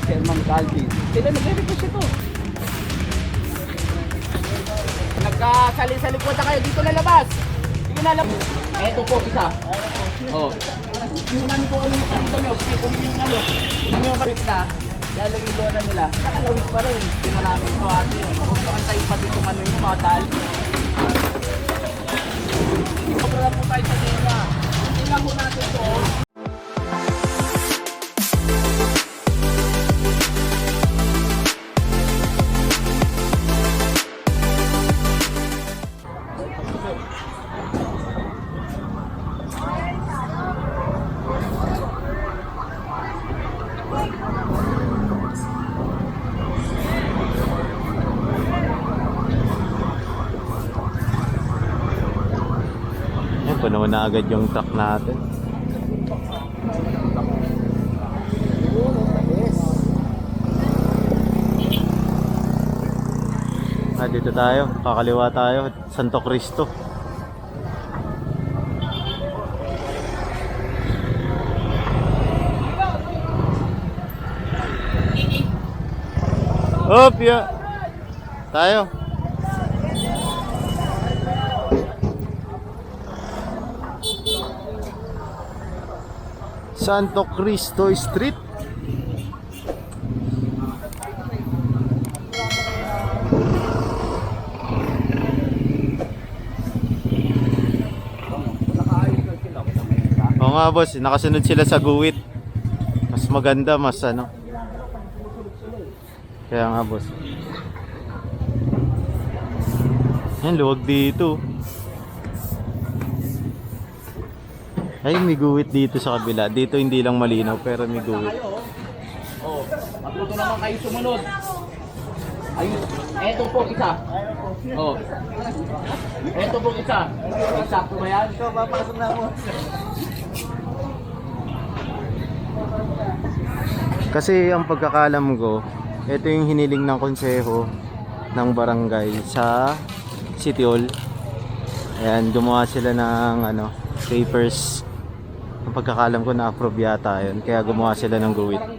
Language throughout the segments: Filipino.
Sir Calvin. Sila nagre-request ito. Nagkasali-salikod na kayo. Dito na labas. Dito na labas. Eto po, isa. Oh. Yung namin po ano yung kanito nyo. Sige, kung yung ano. Kung yung kapit na. Lalagay doon na nila. Nakalawit pa rin. Hindi maraming ito ate. Kung antayin pa dito ano yung mga tali. Kapag po tayo sa tira. Hindi lang po natin ito. Puno na agad yung truck natin. Dito tayo, kakaliwa tayo, Santo Cristo. Yeah. Tayo. Santo Cristo Street. Oo nga boss, nakasunod sila sa guwit. Mas maganda, mas ano. Kaya nga boss. Yan, luwag dito. Ay, may guwit dito sa kabila. Dito hindi lang malinaw, pero may guwit. Oh, matuto naman kayo sumunod. Ayun, eto po isa. Oh. Eto po isa. Sakto ba yan? Ito, papasok na mo. Kasi ang pagkakalam ko, ito yung hiniling ng konseho ng barangay sa City Hall. Ayan, gumawa sila ng ano, papers. Ang pagkakalam ko na-approve yata yun, kaya gumawa sila ng guwit. Ay,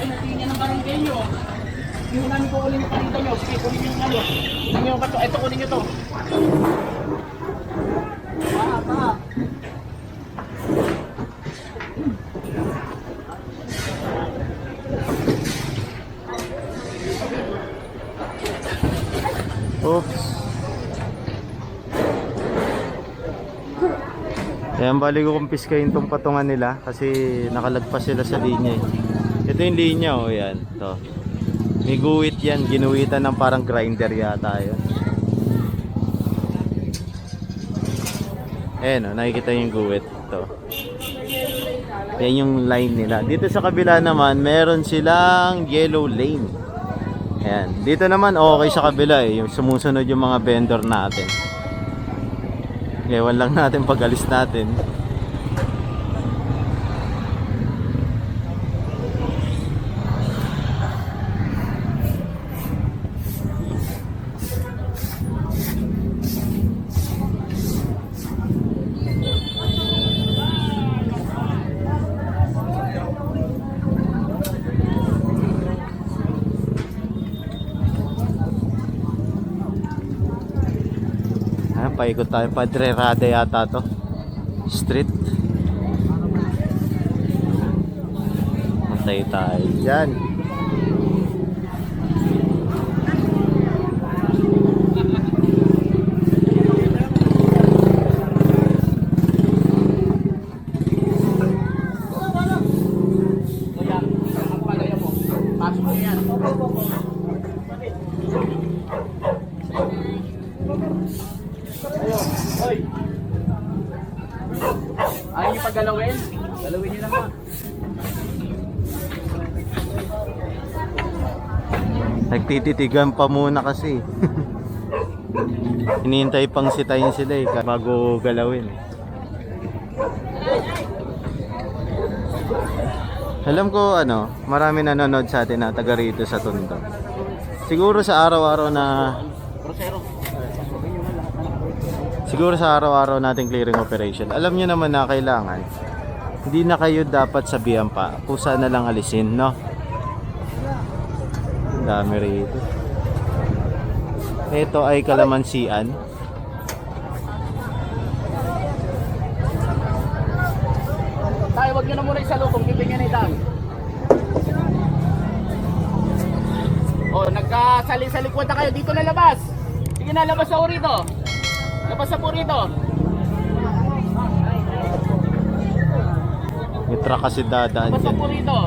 natingin ng barangay nyo. Yung namin ko ulit yung kanito nyo. Sige, kunin yung ano. Kunin yung bato. Ito, kunin nyo to. Pa. Oops. Ayan, bali ko kumpiskayin tong patungan nila kasi nakalagpas sila sa linya eh. Ito yung linya oh, yan. Ito. May guwit yan, ginuwitan ng parang grinder yata yun. Ayan oh, nakikita yung guwit. Ito. Yan yung line nila. Dito sa kabila naman, meron silang yellow lane. Ayan. Dito naman okay sa kabila eh. Yung sumusunod yung mga vendor natin. Ewan lang natin pag alis natin. Paikot tayo, Padre Rada yata to street. Matay tayo dyan. Pasok mo yan. Hoy. Ayaw niyo paggalawin? Galawin niyo naman. Nagtititigan pa muna kasi. Hinihintay pang sitayin sila eh bago galawin. Alam ko ano, marami nanonood sa atin na taga rito sa Tondo. Siguro sa araw-araw na siguro sa araw-araw nating clearing operation. Alam niyo naman na kailangan hindi na kayo dapat sabihan pa. Kusa na lang alisin, no? Ang dami rito. Ito ay kalamansian. Tayo, wag nyo na muna isalubong, bibigyan ni Dan. Oh, nagkasali-salikwan na kayo. Dito na labas. Sige na, labas sa urito. Labas sa burito. May truck kasi dadaan Labas sa dyan. burito.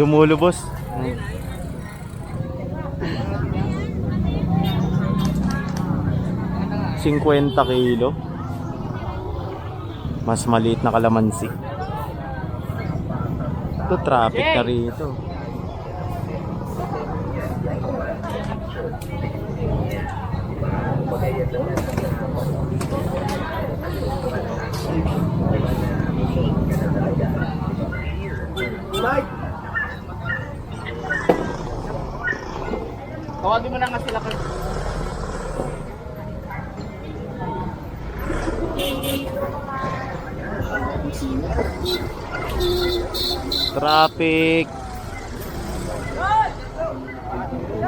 Dumulubos. 50 kilo. Mas maliit na kalamansi. Ito traffic na rito. Tawagin mo na nga sila. Traffic.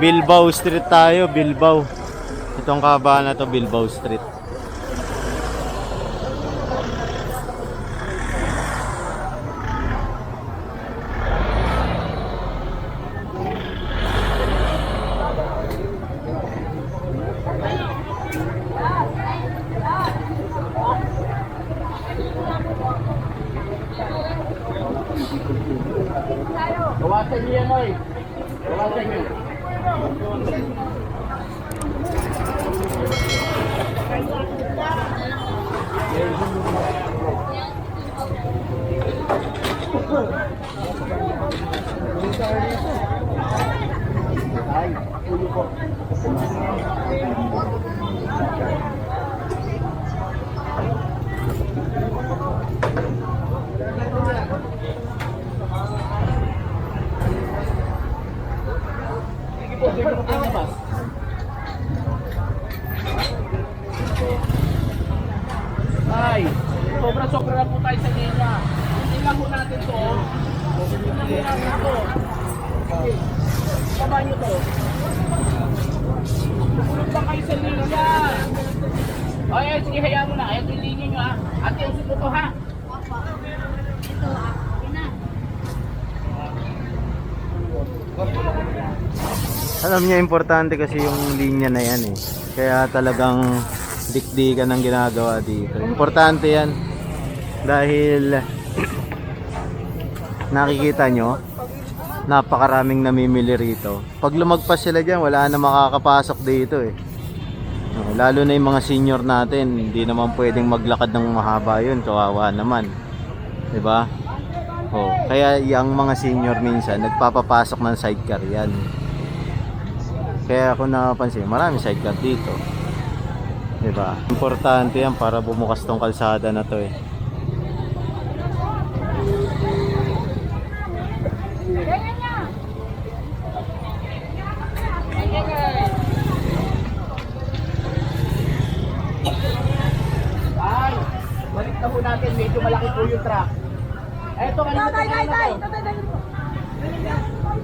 Bilbao Street tayo, Bilbao. Itong kabahan na to, Bilbao Street. Kawasan niyo yan, oy. Kawasan niyo. Ay, ulo ko. Ay, sobra-sobra na po tayo sa linya. Hindi lang po natin to. Hindi lang po natin to. Okay. Tama nyo to. Tulog lang kayo sa linya. Ay, sige, hayaan mo na. Ito yung linya nyo, ha. Ate, usip mo to, ha. Alam niya, importante kasi yung linya na yan eh. Kaya talagang dikdikan ang ginagawa dito. Importante yan. Dahil nakikita nyo, napakaraming namimili rito. Pag lumagpas sila dyan, wala na makakapasok dito eh. Lalo na yung mga senior natin, hindi naman pwedeng maglakad ng mahaba yun. Kawawa naman. Diba? Oh, kaya yung mga senior minsan, nagpapapasok ng sidecar yan. Kaya ako napansin, marami sidecar dito. Diba? Importante yan para bumukas tong kalsada na to eh. Ay, balik na po natin. Medyo malaki po yung truck. Eto, kanina to.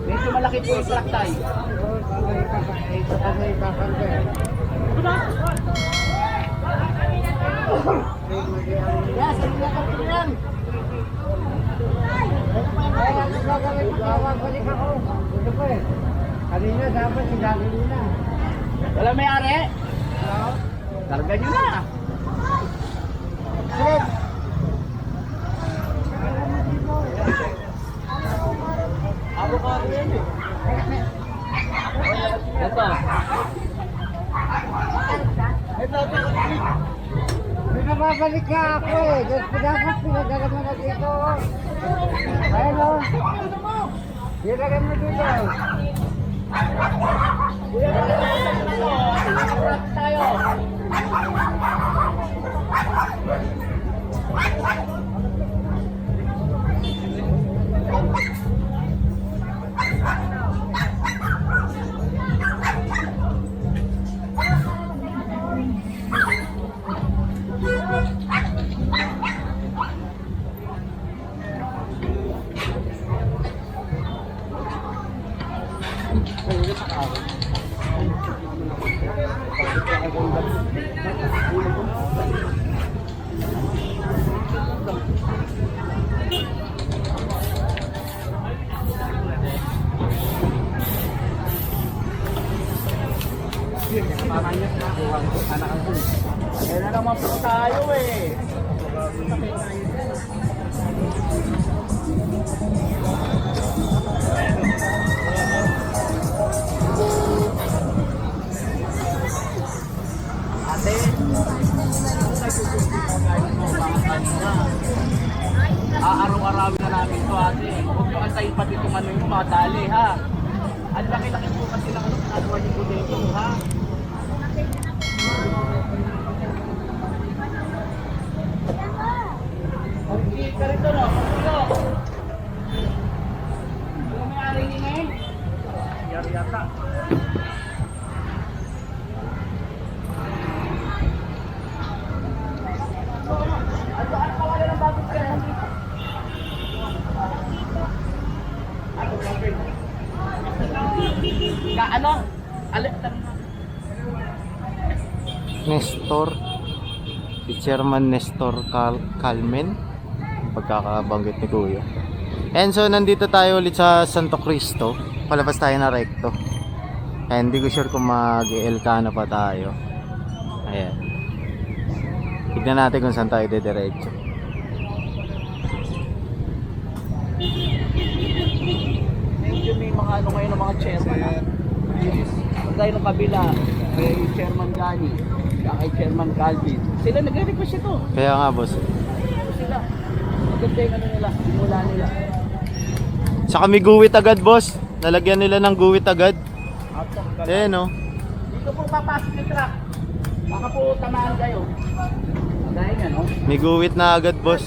Medyo malaki po yung truck tayo. Yes, hindi na kapito yan. Kanina dapat sinabi nila. Wala may-ari? Karga nyo na. Avocado yan eh. Ito. May nababalik ka ako eh. Dapat pinadala mo na dito. Ayun o. Pinadala mo dito. Tayo. Ayan na naman po tayo eh. Ate, araw-arawin na namin to ate. Huwag nyo antayin pati itong ano yung mga tali ha. Ang laki-laki po kasi ng ano yung dito ha. Okay, ka rito no? Ito. Ano may ari ni ngayon? Yari yata. Ano kawalan ng bagot ka nandito? Ka ano? Alit Nestor. Si Chairman Nestor Calmen. Pagkakabanggit ni Kuya. And so nandito tayo ulit sa Santo Cristo. Palabas tayo na recto. And hindi ko sure kung mag-Elcano pa tayo. Ayan. Tignan natin kung saan tayo dediretso. medyo may mga ano ngayon ng mga chairman ha. Pag tayo ng kabila, may Chairman Gani, kay Chairman Calvin. Sila nag-request ito. Kaya nga boss. Sila. Maganda yung ano nila, simula nila. Saka may guwit agad boss. Nalagyan nila ng guwit agad. Eh no. Dito po papasok yung truck. Baka po tamaan kayo. Dahil nga no? May guwit na agad boss.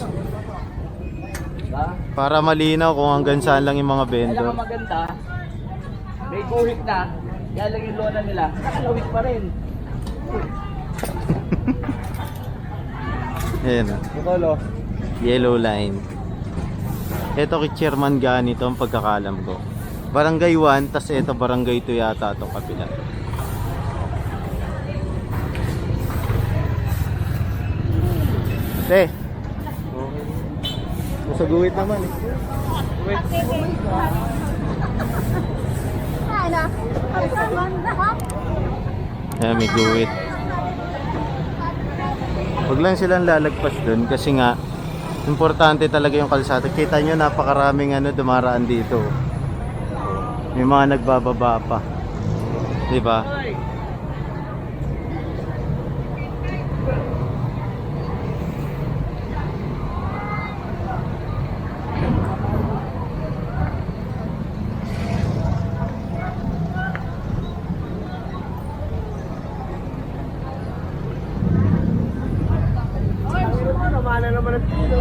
Diba? Para malinaw kung hanggang saan lang yung mga Alam vendor. mo maganda, may guhit na, kaya lang yung lona nila, nakalawit pa rin. Ayan o. Bukolo. Yellow line. Ito kay Chairman Gani to ang pagkakalam ko. Barangay 1, tas ito Barangay 2 yata itong kapila. Te. Sa guwit naman eh. Ayan, may guwit. Huwag lang silang lalagpas dun kasi nga importante talaga yung kalsada. Kita nyo napakaraming dumaraan dito. May mga nagbababa pa. 'Di ba? Namana naman ang tilo.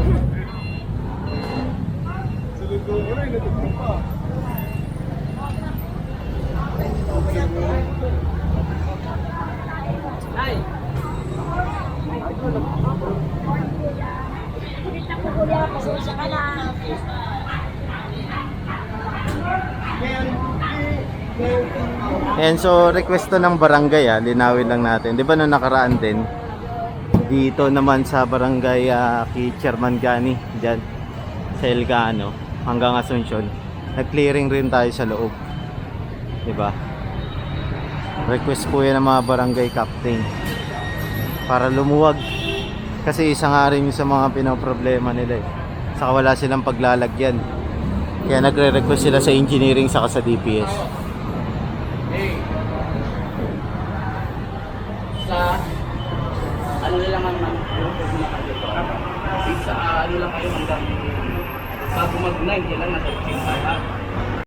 Ay! And so request to ng barangay linawin lang natin. 'Di ba nung nakaraan din dito naman sa barangay kay Chairman Gani diyan sa Elcano hanggang Asuncion. Nag-clearing rin tayo sa loob. 'Di ba? Request po 'yan ng mga barangay captain para lumuwag. Kasi isa nga rin yung sa mga pinoproblema nila Saka wala silang paglalagyan. Kaya nagre-request sila sa engineering saka sa DPS. sa ano na lang ang yung pwede na kayo dito. Sa ano lang kayo hanggang bago mag-9, kailan nasa 5